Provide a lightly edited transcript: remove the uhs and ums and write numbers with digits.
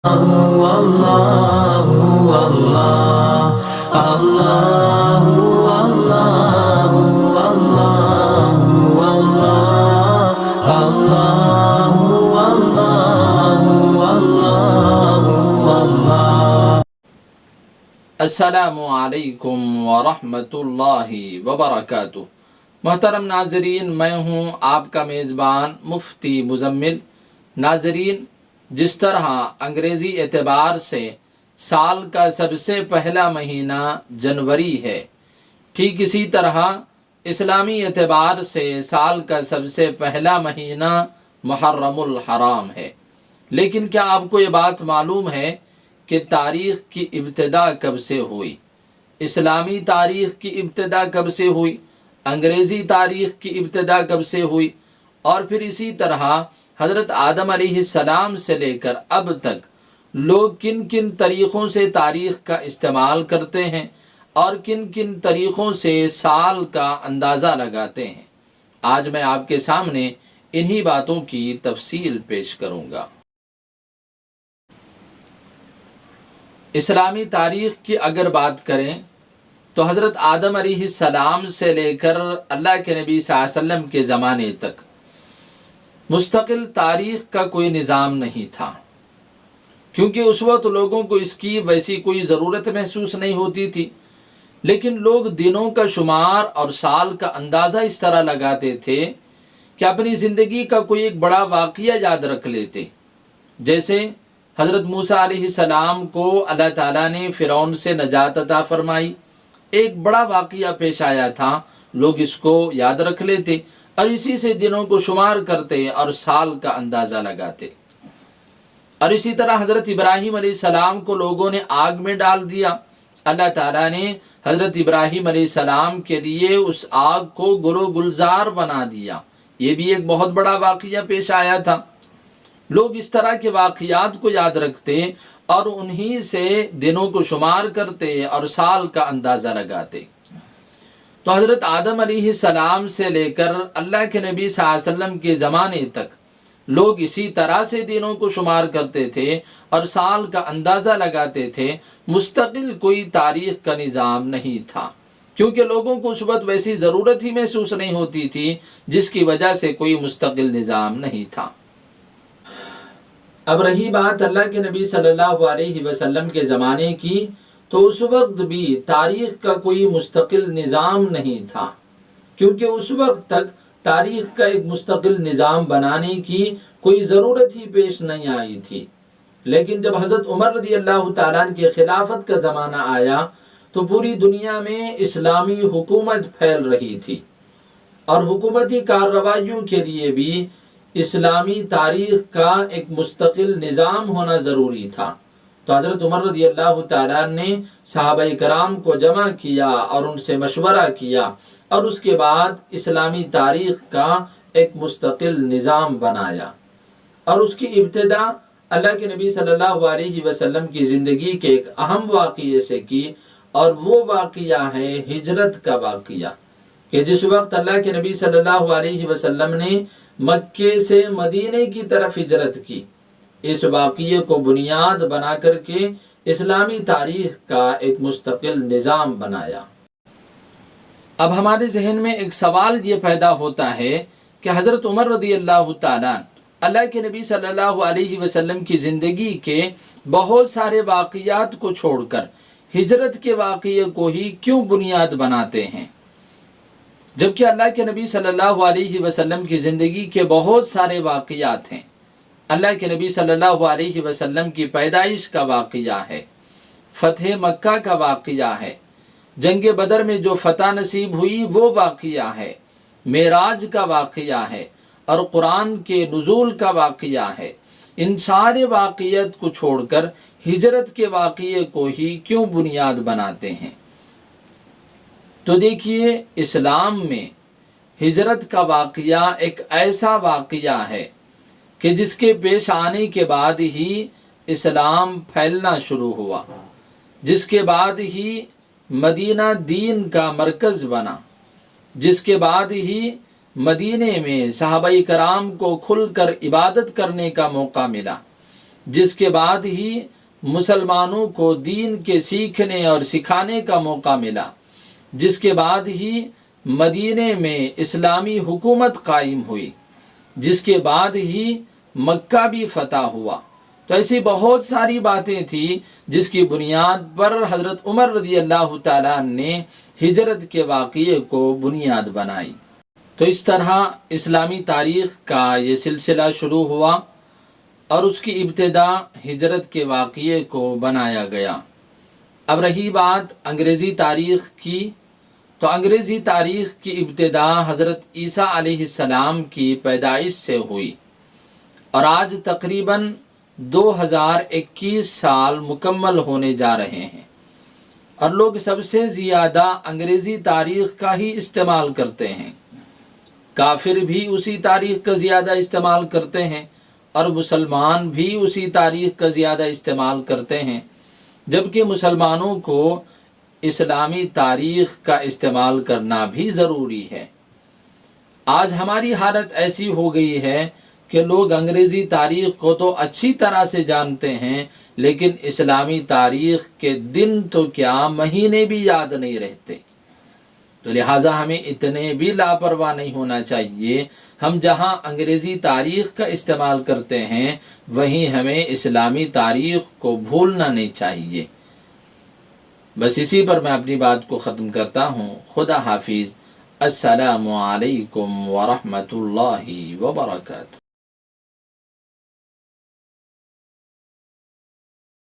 اللہ اللہ اللہ اللہ السلام علیکم ورحمۃ اللہ وبرکاتہ۔ محترم ناظرین، میں ہوں آپ کا میزبان مفتی مزمل۔ ناظرین، جس طرح انگریزی اعتبار سے سال کا سب سے پہلا مہینہ جنوری ہے، ٹھیک اسی طرح اسلامی اعتبار سے سال کا سب سے پہلا مہینہ محرم الحرام ہے۔ لیکن کیا آپ کو یہ بات معلوم ہے کہ تاریخ کی ابتدا کب سے ہوئی؟ اسلامی تاریخ کی ابتدا کب سے ہوئی؟ انگریزی تاریخ کی ابتدا کب سے ہوئی؟ اور پھر اسی طرح حضرت آدم علیہ السلام سے لے کر اب تک لوگ کن کن طریقوں سے تاریخ کا استعمال کرتے ہیں اور کن کن طریقوں سے سال کا اندازہ لگاتے ہیں؟ آج میں آپ کے سامنے انہی باتوں کی تفصیل پیش کروں گا۔ اسلامی تاریخ کی اگر بات کریں تو حضرت آدم علیہ السلام سے لے کر اللہ کے نبی صلی اللہ علیہ وسلم کے زمانے تک مستقل تاریخ کا کوئی نظام نہیں تھا، کیونکہ اس وقت لوگوں کو اس کی ویسی کوئی ضرورت محسوس نہیں ہوتی تھی۔ لیکن لوگ دنوں کا شمار اور سال کا اندازہ اس طرح لگاتے تھے کہ اپنی زندگی کا کوئی ایک بڑا واقعہ یاد رکھ لیتے۔ جیسے حضرت موسیٰ علیہ السلام کو اللہ تعالیٰ نے فرعون سے نجات عطا فرمائی، ایک بڑا واقعہ پیش آیا تھا، لوگ اس کو یاد رکھ لیتے اور اسی سے دنوں کو شمار کرتے اور سال کا اندازہ لگاتے۔ اور اسی طرح حضرت ابراہیم علیہ السلام کو لوگوں نے آگ میں ڈال دیا، اللہ تعالیٰ نے حضرت ابراہیم علیہ السلام کے لیے اس آگ کو گل و گلزار بنا دیا، یہ بھی ایک بہت بڑا واقعہ پیش آیا تھا۔ لوگ اس طرح کے واقعات کو یاد رکھتے اور انہی سے دنوں کو شمار کرتے اور سال کا اندازہ لگاتے۔ تو حضرت آدم علیہ السلام سے لے کر اللہ کے نبی صلی اللہ علیہ وسلم کے زمانے تک لوگ اسی طرح سے دنوں کو شمار کرتے تھے اور سال کا اندازہ لگاتے تھے۔ مستقل کوئی تاریخ کا نظام نہیں تھا، کیونکہ لوگوں کو اس وقت ویسی ضرورت ہی محسوس نہیں ہوتی تھی، جس کی وجہ سے کوئی مستقل نظام نہیں تھا۔ اب رہی بات اللہ کے نبی صلی اللہ علیہ وسلم کے زمانے کی، تو اس وقت بھی تاریخ کا کوئی مستقل نظام نہیں تھا، کیونکہ اس وقت تک تاریخ کا ایک مستقل نظام بنانے کی کوئی ضرورت ہی پیش نہیں آئی تھی۔ لیکن جب حضرت عمر رضی اللہ تعالیٰ عنہ کی خلافت کا زمانہ آیا تو پوری دنیا میں اسلامی حکومت پھیل رہی تھی، اور حکومتی کارروائیوں کے لیے بھی اسلامی تاریخ کا ایک مستقل نظام ہونا ضروری تھا۔ تو حضرت عمر رضی اللہ تعالیٰ نے صحابہ کرام کو جمع کیا اور ان سے مشورہ کیا، اور اس کے بعد اسلامی تاریخ کا ایک مستقل نظام بنایا، اور اس کی ابتدا اللہ کے نبی صلی اللہ علیہ وسلم کی زندگی کے ایک اہم واقعے سے کی، اور وہ واقعہ ہے ہجرت کا واقعہ، کہ جس وقت اللہ کے نبی صلی اللہ علیہ وسلم نے مکے سے مدینے کی طرف ہجرت کی، اس واقعے کو بنیاد بنا کر کے اسلامی تاریخ کا ایک مستقل نظام بنایا۔ اب ہمارے ذہن میں ایک سوال یہ پیدا ہوتا ہے کہ حضرت عمر رضی اللہ تعالیٰ اللہ کے نبی صلی اللہ علیہ وسلم کی زندگی کے بہت سارے واقعات کو چھوڑ کر ہجرت کے واقعے کو ہی کیوں بنیاد بناتے ہیں، جبکہ اللہ کے نبی صلی اللہ علیہ وسلم کی زندگی کے بہت سارے واقعات ہیں۔ اللہ کے نبی صلی اللہ علیہ وسلم کی پیدائش کا واقعہ ہے، فتح مکہ کا واقعہ ہے، جنگ بدر میں جو فتح نصیب ہوئی وہ واقعہ ہے، معراج کا واقعہ ہے، اور قرآن کے نزول کا واقعہ ہے۔ ان سارے واقعات کو چھوڑ کر ہجرت کے واقعے کو ہی کیوں بنیاد بناتے ہیں؟ تو دیکھیے، اسلام میں ہجرت کا واقعہ ایک ایسا واقعہ ہے کہ جس کے پیش آنے کے بعد ہی اسلام پھیلنا شروع ہوا، جس کے بعد ہی مدینہ دین کا مرکز بنا، جس کے بعد ہی مدینے میں صحابہ کرام کو کھل کر عبادت کرنے کا موقع ملا، جس کے بعد ہی مسلمانوں کو دین کے سیکھنے اور سکھانے کا موقع ملا، جس کے بعد ہی مدینے میں اسلامی حکومت قائم ہوئی، جس کے بعد ہی مکہ بھی فتح ہوا۔ تو ایسی بہت ساری باتیں تھیں جس کی بنیاد پر حضرت عمر رضی اللہ تعالیٰ نے ہجرت کے واقعے کو بنیاد بنائی۔ تو اس طرح اسلامی تاریخ کا یہ سلسلہ شروع ہوا اور اس کی ابتدا ہجرت کے واقعے کو بنایا گیا۔ اب رہی بات انگریزی تاریخ کی، تو انگریزی تاریخ کی ابتدا حضرت عیسیٰ علیہ السلام کی پیدائش سے ہوئی، اور آج تقریباً 2021 سال مکمل ہونے جا رہے ہیں، اور لوگ سب سے زیادہ انگریزی تاریخ کا ہی استعمال کرتے ہیں۔ کافر بھی اسی تاریخ کا زیادہ استعمال کرتے ہیں اور مسلمان بھی اسی تاریخ کا زیادہ استعمال کرتے ہیں، جبکہ مسلمانوں کو اسلامی تاریخ کا استعمال کرنا بھی ضروری ہے۔ آج ہماری حالت ایسی ہو گئی ہے کہ لوگ انگریزی تاریخ کو تو اچھی طرح سے جانتے ہیں، لیکن اسلامی تاریخ کے دن تو کیا مہینے بھی یاد نہیں رہتے۔ تو لہٰذا ہمیں اتنے بھی لاپرواہ نہیں ہونا چاہیے۔ ہم جہاں انگریزی تاریخ کا استعمال کرتے ہیں وہیں ہمیں اسلامی تاریخ کو بھولنا نہیں چاہیے۔ بس اسی پر میں اپنی بات کو ختم کرتا ہوں۔ خدا حافظ۔ السلام علیکم ورحمۃ اللہ وبرکاتہ۔